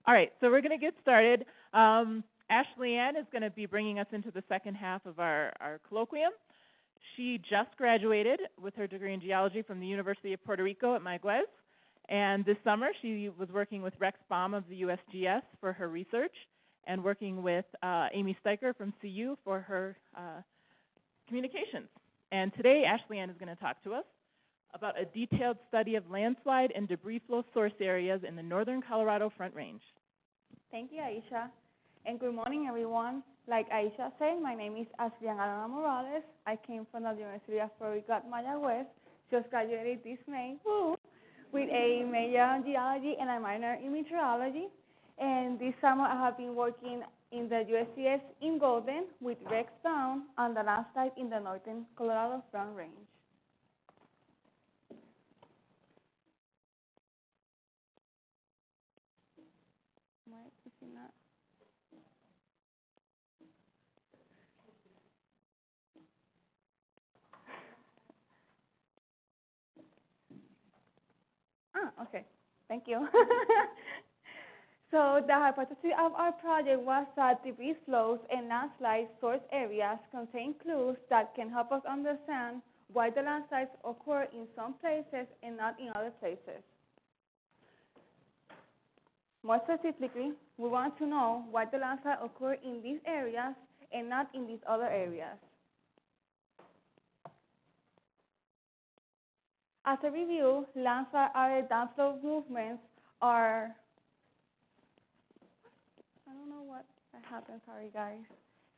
All right, so we're going to get started. Ashlyann is going to be bringing us into the second half of our colloquium. She just graduated with her degree in geology from the University of Puerto Rico at Mayagüez. And this summer, she was working with Baum of the USGS for her research and working with Amy Steiker from CU for her communications. And today, Ashlyann is going to talk to us about a detailed study of landslide and debris flow source areas in the northern Colorado Front Range. Thank you, Aisha. And good morning, everyone. Like Aisha said, my name is Ashlyann Morales. I came from the University of Puerto Rico at Mayagüez. Just graduated this May, with a major in geology and a minor in meteorology. And this summer, I have been working in the USGS in Golden with Baum on the landslide in the northern Colorado Front Range. Okay, thank you. So the hypothesis of our project was that debris flows and landslide source areas contain clues that can help us understand why the landslides occur in some places and not in other places. More specifically, we want to know why the landslides occur in these areas and not in these other areas. As a review, landslide are downslope movements I don't know what happened, sorry guys.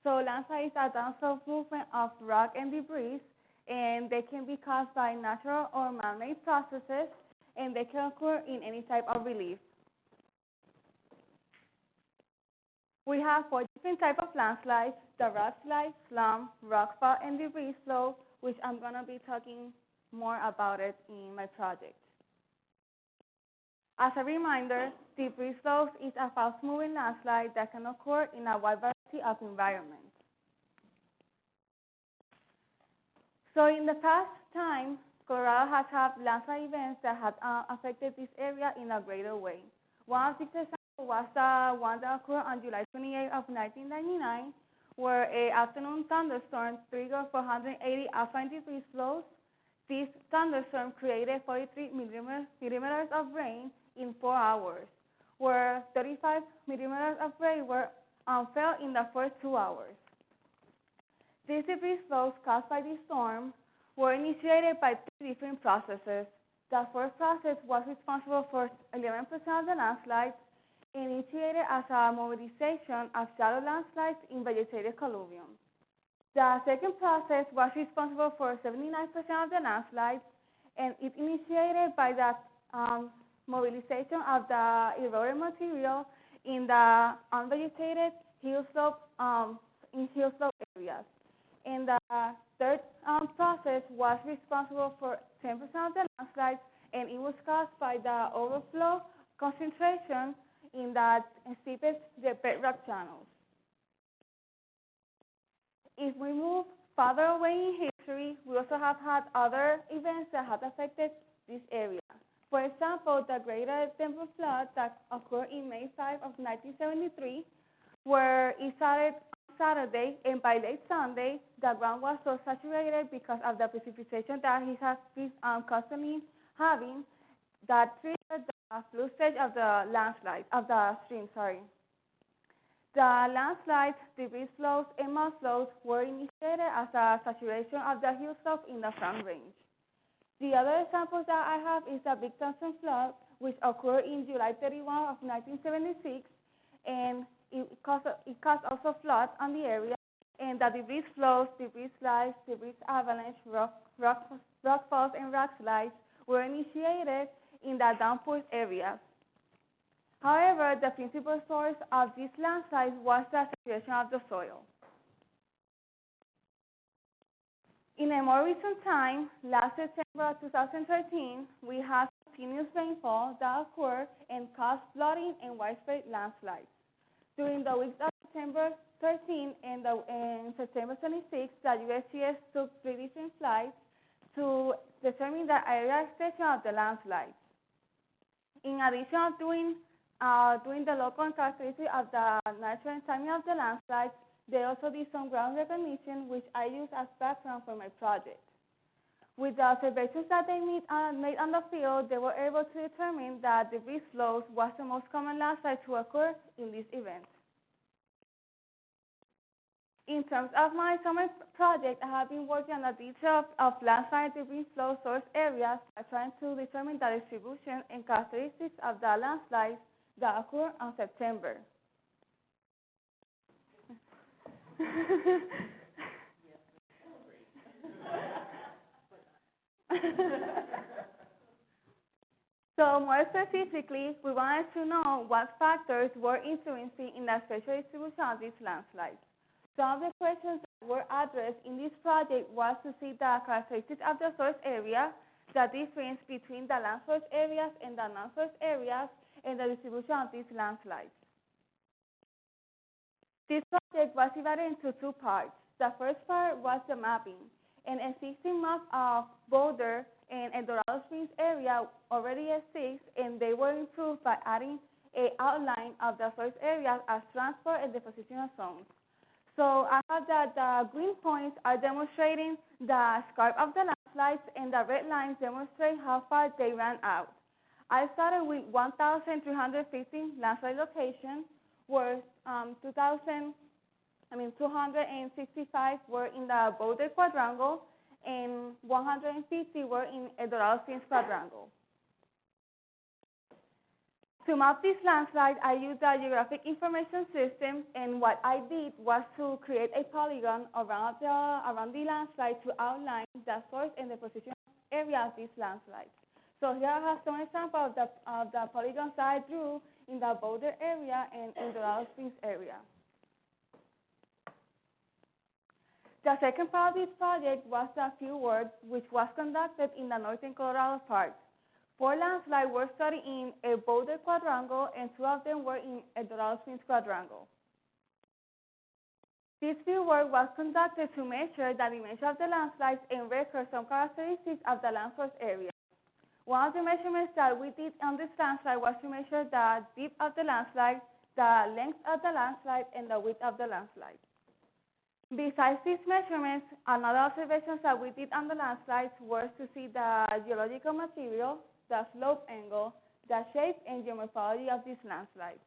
So landslide is a downslope movement of rock and debris, and they can be caused by natural or man-made processes, and they can occur in any type of relief. We have 4 different types of landslides: the rock slide, slump, rockfall, and debris flow, which I'm going to be talking more about it in my project. As a reminder, debris flows is a fast-moving landslide that can occur in a wide variety of environments. So in the past time, Colorado has had landslide events that have affected this area in a greater way. One of these examples was the one that occurred on July 28 of 1999, where an afternoon thunderstorm triggered 480 alpha debris flows. This thunderstorm created 43 millimeters of rain in 4 hours, where 35 millimeters of rain fell in the first 2 hours. These debris flows caused by this storm were initiated by 3 different processes. The first process was responsible for 11% of the landslides, initiated as a mobilization of shallow landslides in vegetated colloquium. The second process was responsible for 79% of the landslides, and it initiated by the mobilization of the eroded material in the unvegetated hill slope areas. And the third process was responsible for 10% of the landslides, and it was caused by the overflow concentration in the steepest bedrock channels. If we move farther away in history, we also have had other events that have affected this area. For example, the Greater Denver flood that occurred in May 5 of 1973, where it started on Saturday, and by late Sunday, the ground was so saturated because of the precipitation that it has been constantly having that triggered the flood stage of the landslide, of the stream, The landslides, debris flows, and mud flows were initiated as a saturation of the hill slope in the Front Range. The other example that I have is the Big Thompson flood, which occurred in July 31 of 1976, and it caused also floods on the area, and the debris flows, debris slides, debris avalanche, rock falls, and rock slides were initiated in the downpour areas. However, the principal source of these landslides was the saturation of the soil. In a more recent time, last September 2013, we had continuous rainfall that occurred and caused flooding and widespread landslides. During the weeks of September 13 and September 26, the USGS took 3 different flights to determine the area extension of the landslides. In addition to doing Doing the local characteristics of the nature and timing of the landslides. They also did some ground recognition, which I used as background for my project. With the observations that they made on the field, they were able to determine that debris flows was the most common landslide to occur in this event. In terms of my summer project, I have been working on the details of landslide debris flow source areas, trying to determine the distribution and characteristics of the landslides that occur in September. So more specifically, we wanted to know what factors were influencing in the spatial distribution of these landslides. Some of the questions that were addressed in this project was to see the characteristics of the source area, the difference between the land source areas and the non-source areas, and the distribution of these landslides. This project was divided into two parts. The first part was the mapping. An existing map of Boulder and El Dorado Springs area already exists, and they were improved by adding an outline of the source areas as transport and depositional zones. So I have that the green points are demonstrating the scarp of the landslides, and the red lines demonstrate how far they ran out. I started with 1,315 landslide locations, where 265 were in the Boulder Quadrangle, and 150 were in El Dorado Springs Quadrangle. To map this landslide, I used the geographic information system, and what I did was to create a polygon around the landslide to outline the source and the position area of these landslides. So here I have some examples of the polygons that I drew in the Boulder area and in the Dorado Springs area. The second part of this project was the fieldwork, which was conducted in the northern Colorado Park. 4 landslides were studied in a Boulder Quadrangle, and 2 of them were in a Dorado Springs Quadrangle. This fieldwork was conducted to measure the dimension of the landslides and record some characteristics of the land source area. One of the measurements that we did on this landslide was to measure the depth of the landslide, the length of the landslide, and the width of the landslide. Besides these measurements, another observations that we did on the landslides was to see the geological material, the slope angle, the shape, and geomorphology of these landslides.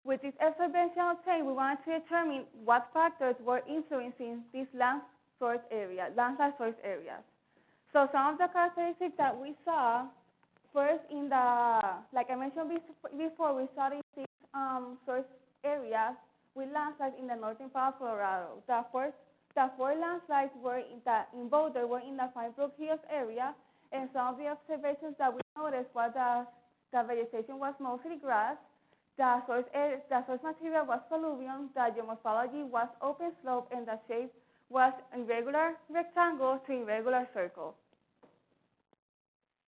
With this observation obtained, we wanted to determine what factors were influencing these landslide source areas. So some of the characteristics that we saw, first in the, like I mentioned before, we studied these source areas with landslides in the northern part of Colorado. The 4 landslides were in Boulder were in the Pine Brook Hills area, and some of the observations that we noticed was the vegetation was mostly grass, the source material was colluvium, the geomorphology was open slope, and the shape was irregular rectangle to irregular circle.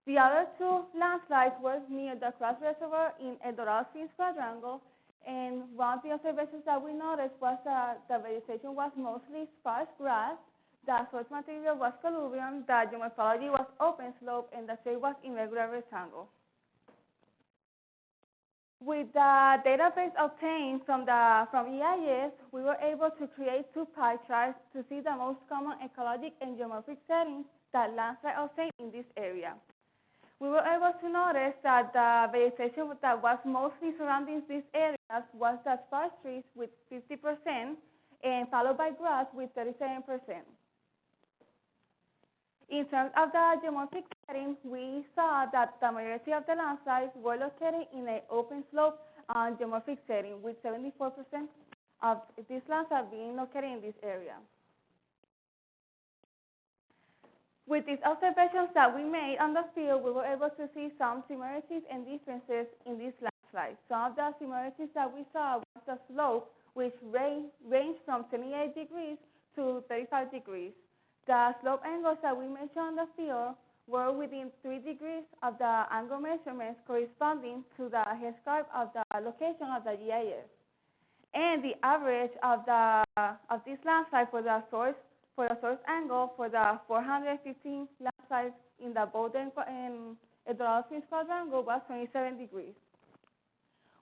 The other 2 landslides were near the Cross Reservoir in El Dorado Springs Quadrangle, and one of the observations that we noticed was that the vegetation was mostly sparse grass, the source material was colluvium, the geomorphology was open slope, and the shape was irregular rectangle. With the database obtained from EIS, we were able to create 2 pie charts to see the most common ecologic and geomorphic settings that landslides obtain in this area. We were able to notice that the vegetation that was mostly surrounding these areas was the sparse trees with 50%, and followed by grass with 37%. In terms of the geomorphic setting, we saw that the majority of the landslides were located in an open slope geomorphic setting, with 74% of these landslides being located in this area. With these observations that we made on the field, we were able to see some similarities and differences in these landslides. Some of the similarities that we saw was the slope, which ranged from 28 degrees to 35 degrees. The slope angles that we measured on the field were within 3 degrees of the angle measurements corresponding to the headscarp of the location of the GIS. And the average of this landslide for the source angle for the 415 landslides in the Boulder and the Doral Springs quadrangle was 27 degrees.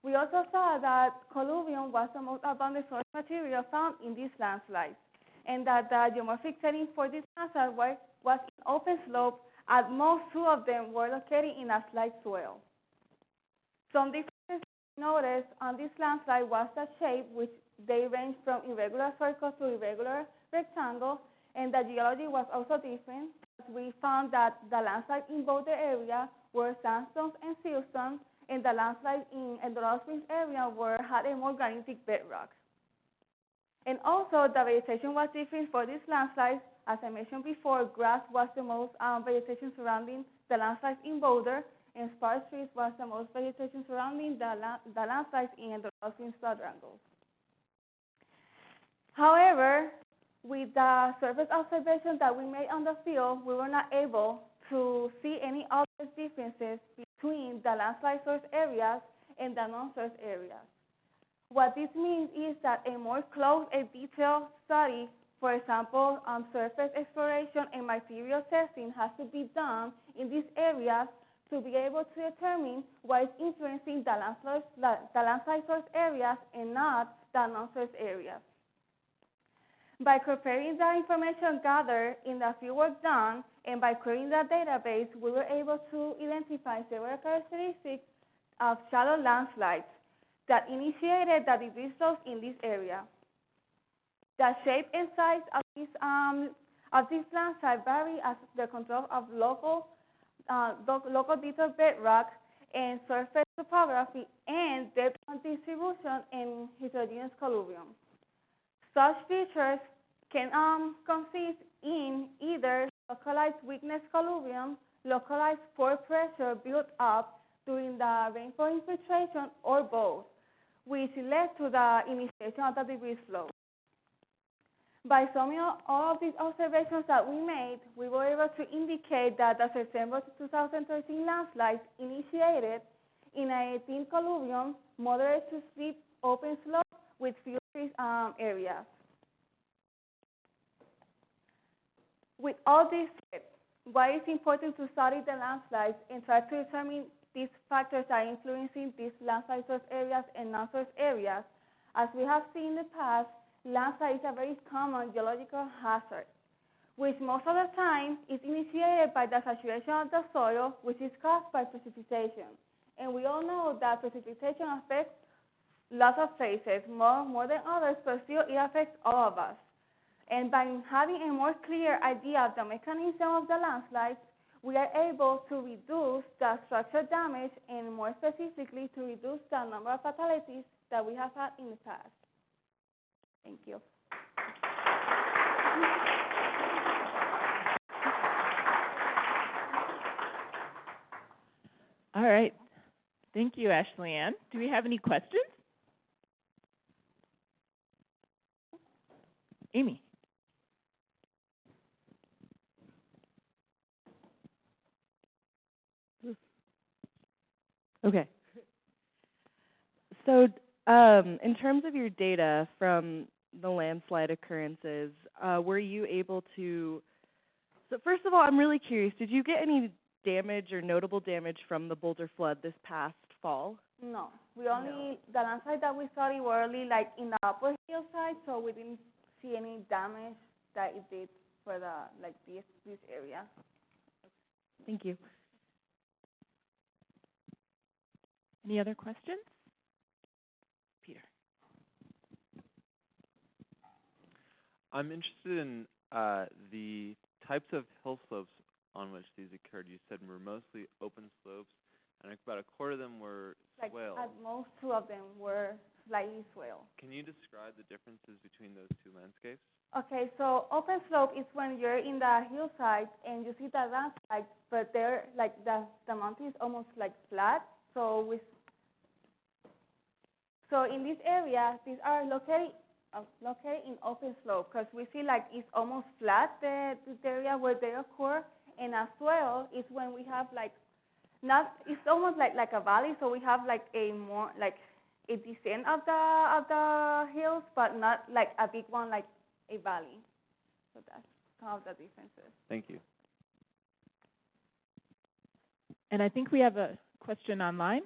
We also saw that colluvium was the most abundant source material found in these landslides, and that the geomorphic setting for this landslide was in open slope. At most, 2 of them were located in a slight swell. Some differences noticed on this landslide was the shape, which they range from irregular circle to irregular rectangle, and the geology was also different. We found that the landslides in both the area were sandstones and siltstones, and the landslides in the Doral Springs area had a more granitic bedrock. And also, the vegetation was different for these landslides. As I mentioned before, grass was the most vegetation surrounding the landslides in Boulder, and sparse trees was the most vegetation surrounding the landslides in the Doral Springs quadrangle. However, with the surface observations that we made on the field, we were not able to see any obvious differences between the landslide source areas and the non-source areas. What this means is that a more close and detailed study, for example, surface exploration and material testing, has to be done in these areas to be able to determine what is influencing the landslide source areas and not the non-source areas. By comparing the information gathered in the fieldwork done and by querying the database, we were able to identify several characteristics of shallow landslides that initiated the degree slopes in this area. The shape and size of this landslide vary as the control of local detailed bedrock and surface topography and depth of distribution in heterogeneous colluvium. Such features can consist in either localized weakness colluvium, localized pore pressure built up during the rainfall infiltration, or both, which led to the initiation of the degree slope. By summing all of these observations that we made, we were able to indicate that the September 2013 landslides initiated in a thin colluvium, moderate to steep open slope with few trees areas. With all this said, why it's important to study the landslides and try to determine these factors that are influencing these landslide source areas and non-source areas? As we have seen in the past, landslide is a very common geological hazard, which most of the time is initiated by the saturation of the soil, which is caused by precipitation. And we all know that precipitation affects lots of places, more than others, but still it affects all of us. And by having a more clear idea of the mechanism of the landslides, we are able to reduce the structural damage and more specifically to reduce the number of fatalities that we have had in the past. Thank you. All right. Thank you, Ashlyann. Do we have any questions? Amy. Okay. So in terms of your data from the landslide occurrences, were you able to, so first of all, I'm really curious, did you get any damage or notable damage from the Boulder flood this past fall? No. The landslide that we studied were only like in the upper hillside, so we didn't see any damage that it did for this area. Thank you. Any other questions? Peter. I'm interested in the types of hill slopes on which these occurred. You said were mostly open slopes, and about a quarter of them were swales. At most, 2 of them were slightly swale. Can you describe the differences between those 2 landscapes? Okay, so open slope is when you're in the hillside and you see the landslide, but they're the mountain is almost flat. So in this area, these are located in open slope because we see it's almost flat, the area where they occur, and a swale is when we have it's almost like a valley, so we have a more a descent of the hills, but not a big one like a valley. So that's some of the differences. Thank you. And I think we have a question online.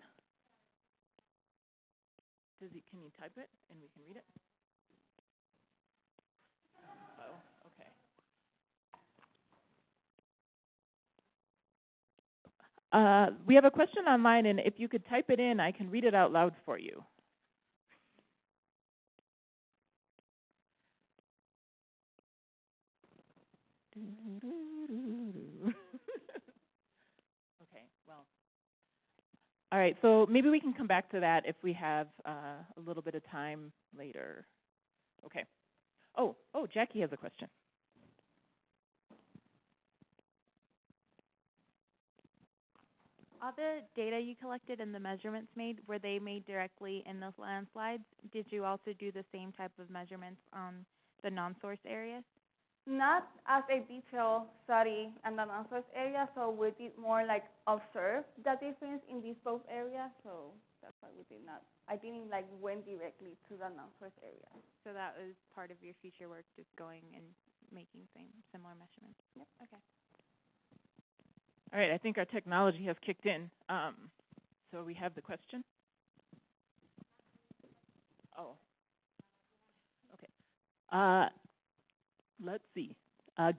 Can you type it and we can read it? Oh, okay. We have a question online, and if you could type it in, I can read it out loud for you. Okay, well. All right, so maybe we can come back to that if we have a little bit of time later. Okay. Oh, Jackie has a question. All the data you collected and the measurements made, were they made directly in those landslides? Did you also do the same type of measurements on the non-source areas? Not as a detailed study in the non-source area, so we did more like observe the difference in these both areas, so that's why we did not. I didn't like went directly to the non-source area. So that was part of your future work, just going and making similar measurements? Yep. Okay. All right, I think our technology has kicked in. So we have the question. Oh. Okay. Let's see.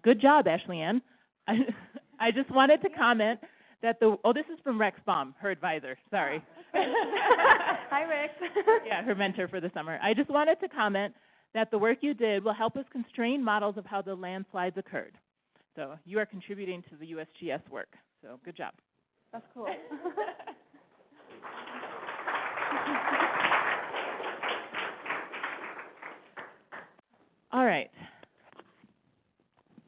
Good job, Ashlyann. I just wanted to comment that this is from Rex Baum, her advisor. Sorry. Hi, Rex. Yeah, her mentor for the summer. I just wanted to comment that the work you did will help us constrain models of how the landslides occurred. So you are contributing to the USGS work. So good job. That's cool. All right.